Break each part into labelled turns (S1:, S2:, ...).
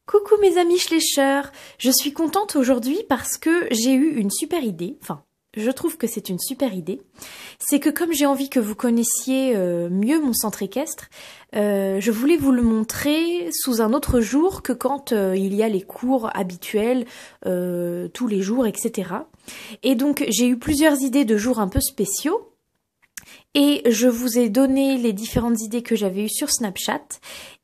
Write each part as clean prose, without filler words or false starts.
S1: Coucou mes amis schlécheurs, je suis contente aujourd'hui parce que j'ai eu une super idée, enfin je trouve que c'est une super idée, c'est que comme j'ai envie que vous connaissiez mieux mon centre équestre, je voulais vous le montrer sous un autre jour que quand il y a les cours habituels, tous les jours, etc. Et donc j'ai eu plusieurs idées de jours un peu spéciaux. Et je vous ai donné les différentes idées que j'avais eues sur Snapchat.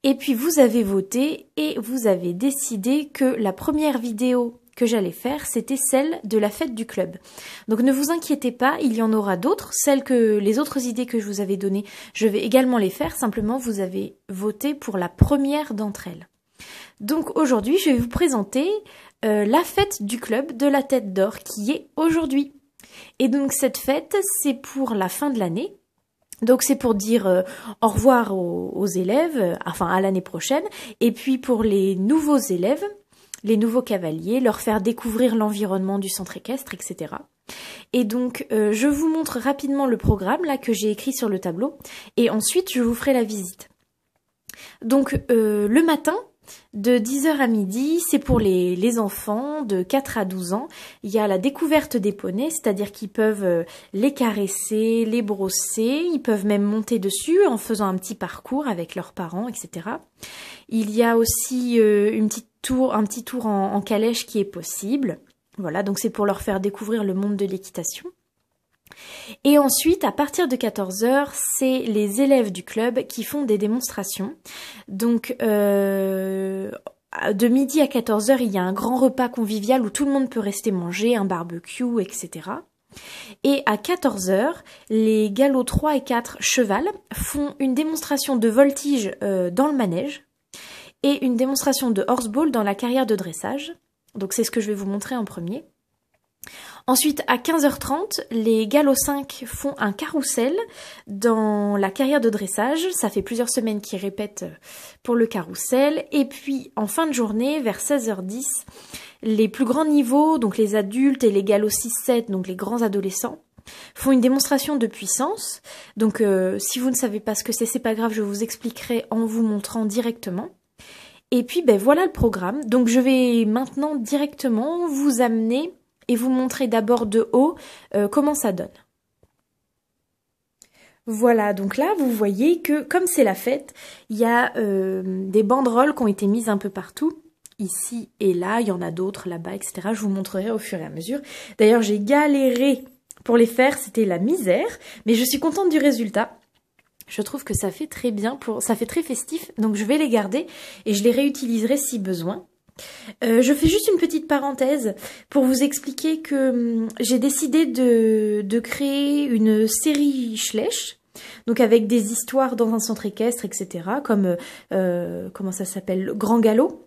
S1: Et puis vous avez voté et vous avez décidé que la première vidéo que j'allais faire, c'était celle de la fête du club. Donc ne vous inquiétez pas, il y en aura d'autres. Les autres idées que je vous avais données, je vais également les faire. Simplement, vous avez voté pour la première d'entre elles. Donc aujourd'hui, je vais vous présenter la fête du club de la Tête d'Or qui est aujourd'hui. Et donc cette fête, c'est pour la fin de l'année. Donc c'est pour dire au revoir aux élèves, enfin à l'année prochaine, et puis pour les nouveaux élèves, les nouveaux cavaliers, leur faire découvrir l'environnement du centre équestre, etc. Et donc je vous montre rapidement le programme là que j'ai écrit sur le tableau, et ensuite je vous ferai la visite. Donc le matin, de 10h à midi, c'est pour les enfants de 4 à 12 ans. Il y a la découverte des poneys, c'est-à-dire qu'ils peuvent les caresser, les brosser, ils peuvent même monter dessus en faisant un petit parcours avec leurs parents, etc. Il y a aussi un petit tour en calèche qui est possible. Voilà, donc c'est pour leur faire découvrir le monde de l'équitation. Et ensuite, à partir de 14h, c'est les élèves du club qui font des démonstrations. Donc, de midi à 14h, il y a un grand repas convivial où tout le monde peut rester manger, un barbecue, etc. Et à 14h, les galops 3 et 4 cheval font une démonstration de voltige dans le manège et une démonstration de horseball dans la carrière de dressage. Donc, c'est ce que je vais vous montrer en premier. Ensuite, à 15h30, les galops 5 font un carrousel dans la carrière de dressage. Ça fait plusieurs semaines qu'ils répètent pour le carrousel. Et puis, en fin de journée, vers 16h10, les plus grands niveaux, donc les adultes et les galops 6-7, donc les grands adolescents, font une démonstration de puissance. Donc, si vous ne savez pas ce que c'est pas grave, je vous expliquerai en vous montrant directement. Et puis, ben voilà le programme. Donc, je vais maintenant directement vous amener et vous montrer d'abord de haut comment ça donne. Voilà, donc là, vous voyez que comme c'est la fête, il y a des banderoles qui ont été mises un peu partout, ici et là, il y en a d'autres là-bas, etc. Je vous montrerai au fur et à mesure. D'ailleurs, j'ai galéré pour les faire, c'était la misère, mais je suis contente du résultat. Je trouve que ça fait très bien, ça fait très festif, donc je vais les garder et je les réutiliserai si besoin. Je fais juste une petite parenthèse pour vous expliquer que j'ai décidé de créer une série Schleich, donc avec des histoires dans un centre équestre, etc. Comme, comment ça s'appelle, Grand Galop.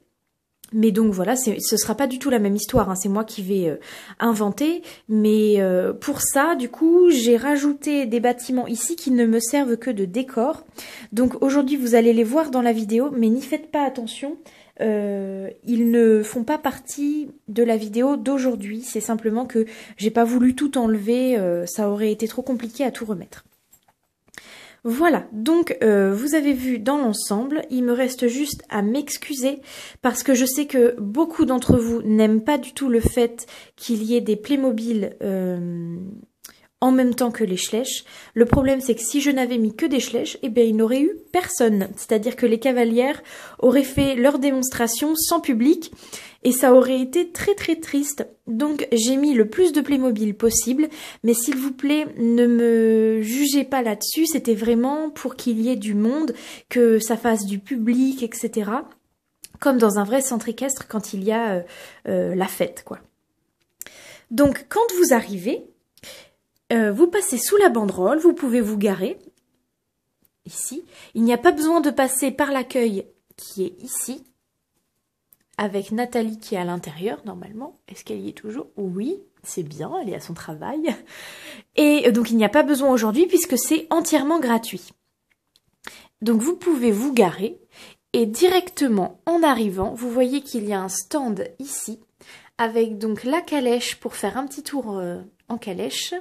S1: Mais donc voilà, ce sera pas du tout la même histoire, hein, c'est moi qui vais inventer. Mais pour ça, du coup, j'ai rajouté des bâtiments ici qui ne me servent que de décor. Donc aujourd'hui, vous allez les voir dans la vidéo, mais n'y faites pas attention. Ils ne font pas partie de la vidéo d'aujourd'hui, c'est simplement que j'ai pas voulu tout enlever, ça aurait été trop compliqué à tout remettre. Voilà, donc vous avez vu dans l'ensemble, il me reste juste à m'excuser parce que je sais que beaucoup d'entre vous n'aiment pas du tout le fait qu'il y ait des Playmobil en même temps que les Schleich. Le problème, c'est que si je n'avais mis que des Schleich, eh bien, il n'aurait eu personne. C'est-à-dire que les cavalières auraient fait leur démonstration sans public et ça aurait été très très triste. Donc, j'ai mis le plus de Playmobil possible. Mais s'il vous plaît, ne me jugez pas là-dessus. C'était vraiment pour qu'il y ait du monde, que ça fasse du public, etc. Comme dans un vrai centre équestre quand il y a la fête, quoi. Donc, quand vous arrivez, vous passez sous la banderole, vous pouvez vous garer, ici. Il n'y a pas besoin de passer par l'accueil qui est ici, avec Nathalie qui est à l'intérieur, normalement. Est-ce qu'elle y est toujours? Oui, c'est bien, elle est à son travail. Et donc il n'y a pas besoin aujourd'hui puisque c'est entièrement gratuit. Donc vous pouvez vous garer et directement en arrivant, vous voyez qu'il y a un stand ici, avec donc la calèche pour faire un petit tour en calèche.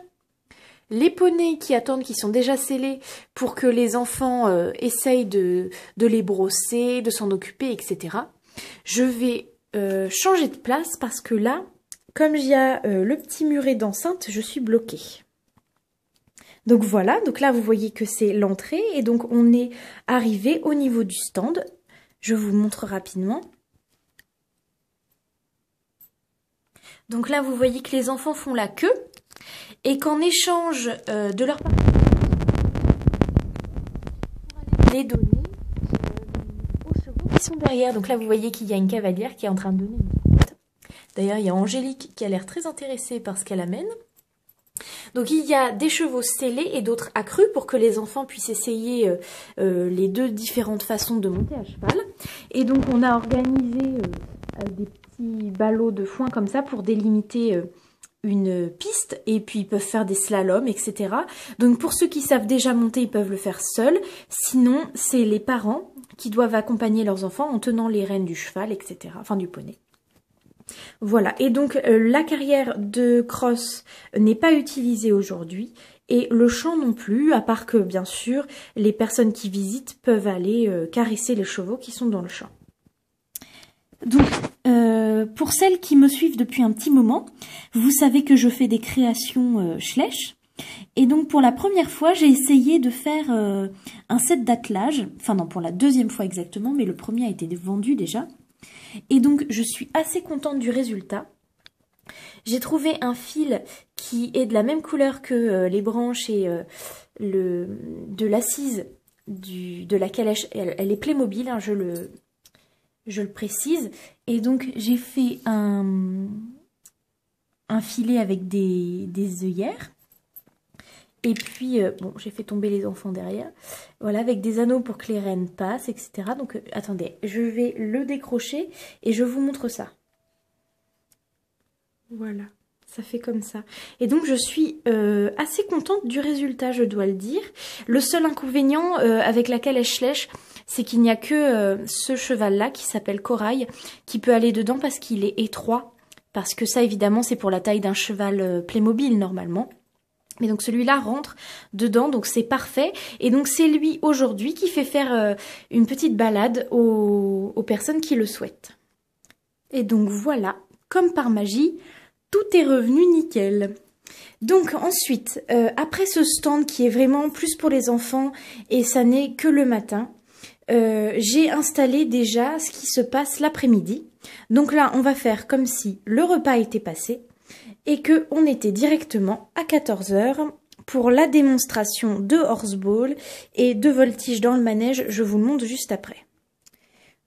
S1: Les poneys qui attendent, qui sont déjà scellés pour que les enfants essayent de les brosser, de s'en occuper, etc. Je vais changer de place parce que là, comme il y a le petit muret d'enceinte, je suis bloquée. Donc voilà, donc là vous voyez que c'est l'entrée et donc on est arrivé au niveau du stand. Je vous montre rapidement. Donc là vous voyez que les enfants font la queue et qu'en échange de leur part, les donner aux chevaux qui sont derrière. Donc là vous voyez qu'il y a une cavalière qui est en train de donner une croûte. D'ailleurs il y a Angélique qui a l'air très intéressée par ce qu'elle amène. Donc il y a des chevaux sellés et d'autres accrus pour que les enfants puissent essayer les deux différentes façons de monter à cheval. Et donc on a organisé des petits ballots de foin comme ça pour délimiter une piste et puis ils peuvent faire des slaloms, etc. Donc pour ceux qui savent déjà monter, ils peuvent le faire seuls. Sinon, c'est les parents qui doivent accompagner leurs enfants en tenant les rênes du cheval, etc. Enfin du poney. Voilà, et donc la carrière de crosse n'est pas utilisée aujourd'hui et le champ non plus, à part que bien sûr les personnes qui visitent peuvent aller caresser les chevaux qui sont dans le champ. Donc pour celles qui me suivent depuis un petit moment, vous savez que je fais des créations Schleich. Et donc pour la première fois, j'ai essayé de faire un set d'attelage, enfin non, pour la deuxième fois exactement, mais le premier a été vendu déjà. Et donc, je suis assez contente du résultat. J'ai trouvé un fil qui est de la même couleur que les branches et de l'assise de la calèche. Elle est Playmobil, hein, je le précise. Et donc, j'ai fait un filet avec des œillères. Et puis, bon, j'ai fait tomber les enfants derrière. Voilà, avec des anneaux pour que les rênes passent, etc. Donc, attendez, je vais le décrocher et je vous montre ça. Voilà, ça fait comme ça. Et donc, je suis assez contente du résultat, je dois le dire. Le seul inconvénient avec la calèche Schleich, c'est qu'il n'y a que ce cheval-là, qui s'appelle Corail, qui peut aller dedans parce qu'il est étroit. Parce que ça, évidemment, c'est pour la taille d'un cheval Playmobil, normalement. Mais donc celui-là rentre dedans, donc c'est parfait. Et donc c'est lui aujourd'hui qui fait faire une petite balade aux personnes qui le souhaitent. Et donc voilà, comme par magie, tout est revenu nickel. Donc ensuite, après ce stand qui est vraiment plus pour les enfants et ça n'est que le matin, j'ai installé déjà ce qui se passe l'après-midi. Donc là, on va faire comme si le repas était passé. Et qu'on était directement à 14 h pour la démonstration de horseball et de voltige dans le manège. Je vous le montre juste après.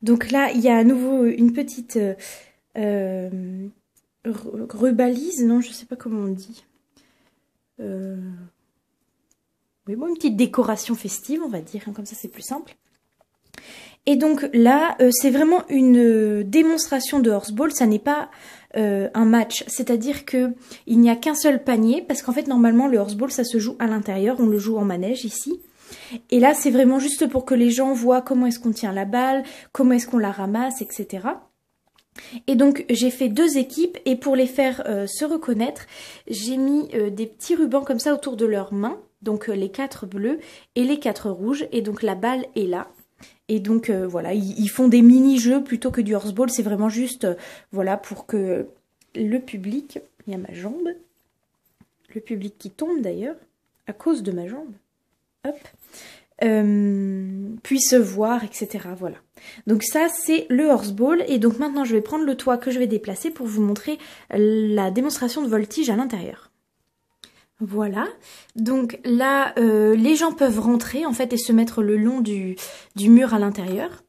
S1: Donc là, il y a à nouveau une petite rubalise, non, je sais pas comment on dit. Oui, bon, une petite décoration festive, on va dire, hein, comme ça c'est plus simple. Et donc là, c'est vraiment une démonstration de horseball, ça n'est pas un match, c'est-à-dire que il n'y a qu'un seul panier, parce qu'en fait normalement le horseball ça se joue à l'intérieur, on le joue en manège ici. Et là c'est vraiment juste pour que les gens voient comment est-ce qu'on tient la balle, comment est-ce qu'on la ramasse, etc. Et donc j'ai fait 2 équipes et pour les faire se reconnaître, j'ai mis des petits rubans comme ça autour de leurs mains, donc les 4 bleus et les 4 rouges, et donc la balle est là. Et donc voilà, ils font des mini-jeux plutôt que du horseball, c'est vraiment juste voilà pour que le public, il y a ma jambe, le public qui tombe d'ailleurs, à cause de ma jambe, hop, puisse voir, etc. Voilà. Donc ça c'est le horseball et donc maintenant je vais prendre le toit que je vais déplacer pour vous montrer la démonstration de voltige à l'intérieur. Voilà, donc là les gens peuvent rentrer en fait et se mettre le long du mur à l'intérieur.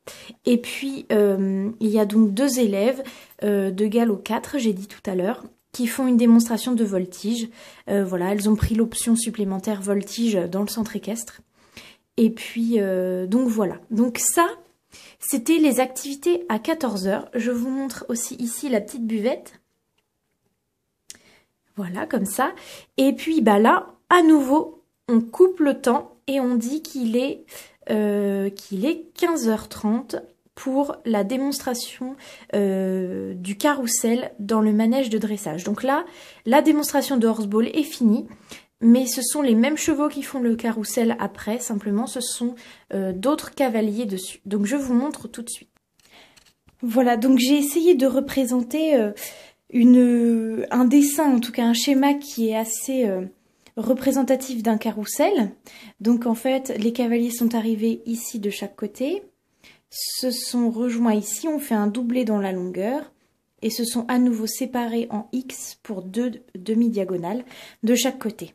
S1: Et puis il y a donc 2 élèves de galop 4, j'ai dit tout à l'heure, qui font une démonstration de voltige. Voilà, elles ont pris l'option supplémentaire voltige dans le centre équestre. Et puis donc voilà, donc ça c'était les activités à 14 h. Je vous montre aussi ici la petite buvette. Voilà, comme ça. Et puis, bah là, à nouveau, on coupe le temps et on dit qu'il est 15 h 30 pour la démonstration du carrousel dans le manège de dressage. Donc là, la démonstration de horseball est finie, mais ce sont les mêmes chevaux qui font le carrousel après, simplement ce sont d'autres cavaliers dessus. Donc je vous montre tout de suite. Voilà, donc j'ai essayé de représenter un dessin, en tout cas un schéma qui est assez représentatif d'un carrousel. Donc en fait, les cavaliers sont arrivés ici de chaque côté, se sont rejoints ici, on fait un doublé dans la longueur, et se sont à nouveau séparés en X pour deux demi-diagonales de chaque côté.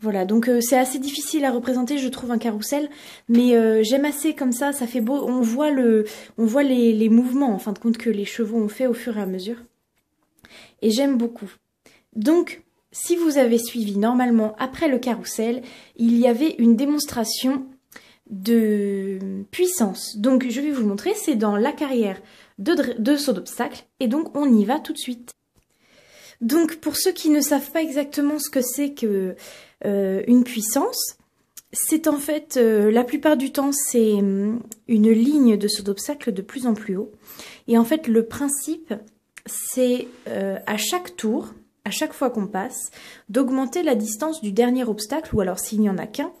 S1: Voilà, donc c'est assez difficile à représenter, je trouve, un carrousel, mais j'aime assez comme ça fait beau, on voit les mouvements, en fin de compte, que les chevaux ont fait au fur et à mesure. Et j'aime beaucoup. Donc, si vous avez suivi, normalement, après le carrousel, il y avait une démonstration de puissance. Donc, je vais vous montrer, c'est dans la carrière de saut d'obstacle, et donc on y va tout de suite. Donc, pour ceux qui ne savent pas exactement ce que c'est que une puissance, c'est en fait, la plupart du temps, c'est une ligne de saut d'obstacle de plus en plus haut. Et en fait, le principe, c'est à chaque tour, à chaque fois qu'on passe, d'augmenter la distance du dernier obstacle, ou alors s'il n'y en a qu'un,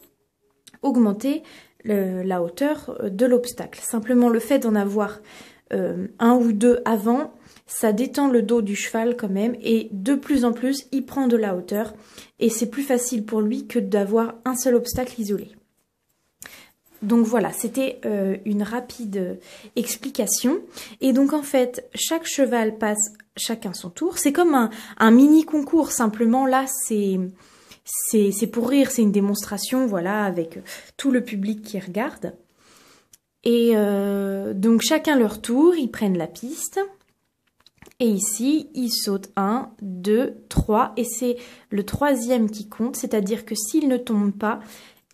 S1: augmenter la hauteur de l'obstacle. Simplement, le fait d'en avoir un ou deux avant, ça détend le dos du cheval quand même, et de plus en plus, il prend de la hauteur, et c'est plus facile pour lui que d'avoir un seul obstacle isolé. Donc voilà, c'était une rapide explication. Et donc en fait, chaque cheval passe chacun son tour. C'est comme un mini concours, simplement là, c'est pour rire, c'est une démonstration, voilà, avec tout le public qui regarde. Et donc chacun leur tour, ils prennent la piste. Et ici, ils sautent 1, 2, 3, et c'est le troisième qui compte, c'est-à-dire que s'ils ne tombent pas,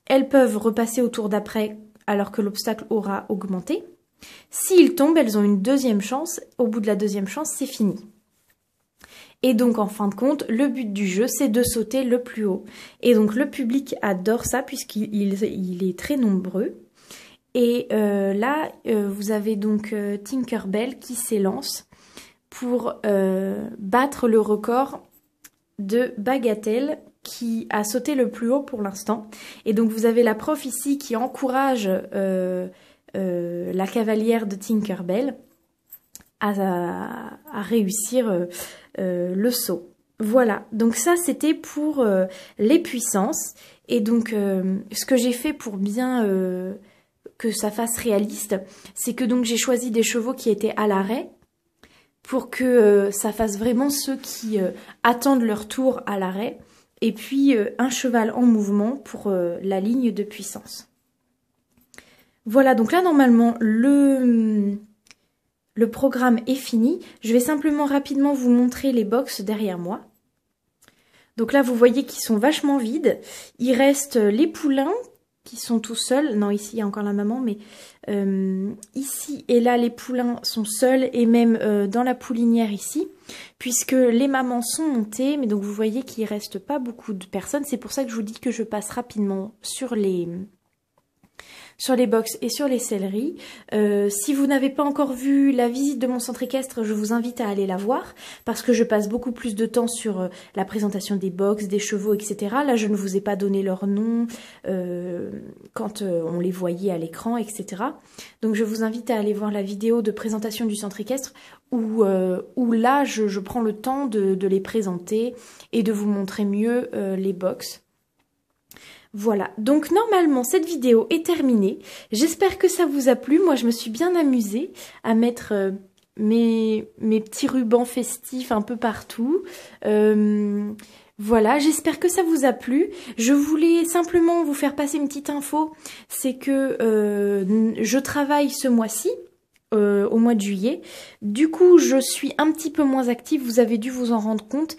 S1: elles peuvent repasser au tour d'après alors que l'obstacle aura augmenté. S'ils tombent, elles ont une deuxième chance, au bout de la deuxième chance, c'est fini. Et donc, en fin de compte, le but du jeu, c'est de sauter le plus haut. Et donc, le public adore ça, puisqu'il est très nombreux. Et là, vous avez donc Tinkerbell qui s'élance pour battre le record de Bagatelle qui a sauté le plus haut pour l'instant. Et donc vous avez la prof ici qui encourage la cavalière de Tinkerbell à réussir le saut. Voilà, donc ça c'était pour les puissances. Et donc ce que j'ai fait pour bien que ça fasse réaliste, c'est que donc j'ai choisi des chevaux qui étaient à l'arrêt, pour que ça fasse vraiment ceux qui attendent leur tour à l'arrêt, et puis un cheval en mouvement pour la ligne de puissance. Voilà, donc là normalement le programme est fini. Je vais simplement rapidement vous montrer les box derrière moi. Donc là vous voyez qu'ils sont vachement vides. Il reste les poulains qui sont tout seuls. Non, ici il y a encore la maman, mais ici et là les poulains sont seuls, et même dans la poulinière ici, puisque les mamans sont montées, mais donc vous voyez qu'il reste pas beaucoup de personnes. C'est pour ça que je vous dis que je passe rapidement sur les box et sur les selleries. Si vous n'avez pas encore vu la visite de mon centre équestre, je vous invite à aller la voir, parce que je passe beaucoup plus de temps sur la présentation des box, des chevaux, etc. Là, je ne vous ai pas donné leur nom quand on les voyait à l'écran, etc. Donc, je vous invite à aller voir la vidéo de présentation du centre équestre où là, je prends le temps de les présenter et de vous montrer mieux les box. Voilà, donc normalement cette vidéo est terminée. J'espère que ça vous a plu. Moi je me suis bien amusée à mettre mes petits rubans festifs un peu partout. Voilà, j'espère que ça vous a plu. Je voulais simplement vous faire passer une petite info. C'est que je travaille ce mois-ci. Au mois de juillet. Du coup, je suis un petit peu moins active, vous avez dû vous en rendre compte.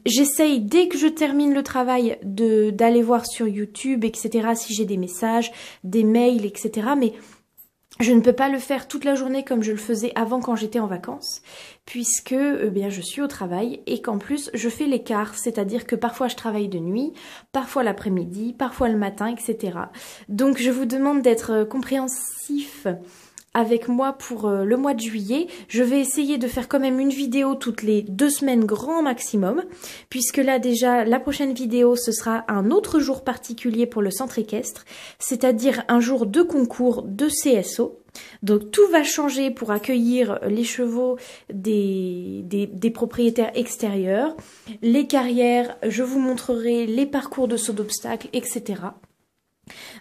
S1: J'essaye, dès que je termine le travail, d'aller voir sur YouTube, etc., si j'ai des messages, des mails, etc., mais je ne peux pas le faire toute la journée comme je le faisais avant quand j'étais en vacances, puisque bien, je suis au travail et qu'en plus je fais l'écart, c'est-à-dire que parfois je travaille de nuit, parfois l'après-midi, parfois le matin, etc. Donc je vous demande d'être compréhensif avec moi pour le mois de juillet. Je vais essayer de faire quand même une vidéo toutes les 2 semaines grand maximum, puisque là déjà la prochaine vidéo ce sera un autre jour particulier pour le centre équestre, c'est-à-dire un jour de concours de CSO. Donc tout va changer pour accueillir les chevaux des propriétaires extérieurs, les carrières, je vous montrerai les parcours de saut d'obstacles, etc.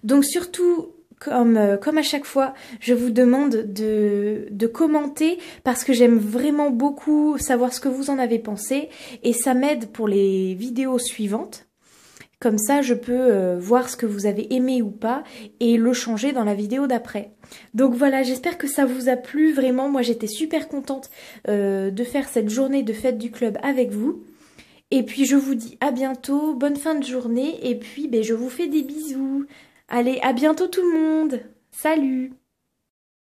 S1: Donc surtout, comme à chaque fois, je vous demande de commenter parce que j'aime vraiment beaucoup savoir ce que vous en avez pensé et ça m'aide pour les vidéos suivantes. Comme ça, je peux voir ce que vous avez aimé ou pas et le changer dans la vidéo d'après. Donc voilà, j'espère que ça vous a plu. Vraiment, moi j'étais super contente de faire cette journée de fête du club avec vous. Et puis je vous dis à bientôt, bonne fin de journée et puis je vous fais des bisous. Allez, à bientôt tout le monde. Salut!